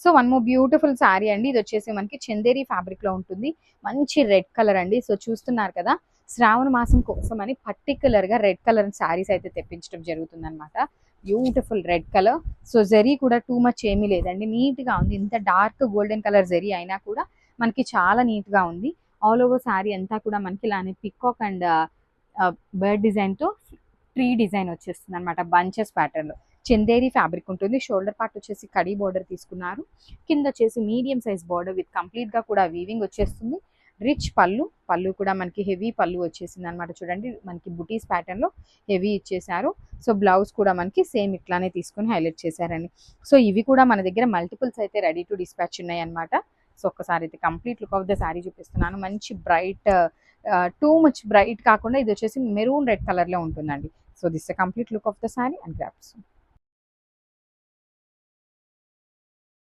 So one more beautiful sari అండి. ఇది వచ్చేసి మనకి చందేరి ఫ్యాబ్రిక్ లో ఉంటుంది. మంచి రెడ్ కలర్ అండి. సో చూస్తున్నారు కదా, శ్రావణ మాసం కోసం అని పర్టికులర్ గా రెడ్ కలర్ శారీస్ అయితే తెప్పించడం జరుగుతుంది అనమాట. Beautiful red colour. So zari కూడా టూ మచ్ ఏమీ లేదండి, నీట్ గా ఉంది. ఇంత డార్క్ గోల్డెన్ కలర్ జరీ అయినా కూడా మనకి చాలా నీట్ గా ఉంది. ఆల్ ఓవర్ శారీ అంతా కూడా మనకి ఇలానే పికాక్ అండ్ బర్డ్ డిజైన్ తో ట్రీ డిజైన్ వచ్చేస్తుంది అనమాట. బంచెస్ ప్యాటర్న్ లో చందేరి ఫ్యాబ్రిక్ ఉంటుంది. షోల్డర్ పార్ట్ వచ్చేసి కడీ బార్డర్ తీసుకున్నారు. కింద వచ్చేసి medium size border with complete గా కూడా వీవింగ్ వచ్చేస్తుంది. రిచ్ పళ్ళు కూడా మనకి హెవీ పళ్ళు వచ్చేసింది అనమాట. చూడండి మనకి బుటీస్ ప్యాటర్న్ లో హెవీ ఇచ్చేసారు. సో బ్లౌజ్ కూడా మనకి సేమ్ ఇట్లానే తీసుకుని హైలైట్ చేశారండి. సో ఇవి కూడా మన దగ్గర మల్టిపుల్స్ అయితే రెడీ టు డిస్పాచ్ ఉన్నాయి అనమాట. సో ఒక్కసారి అయితే complete look of the sari చూపిస్తున్నాను. మంచి బ్రైట్, టూ మచ్ బ్రైట్ కాకుండా ఇది వచ్చేసి మెరూన్ రెడ్ కలర్ లో ఉంటుందండి. So this complete look of the sari and grasp.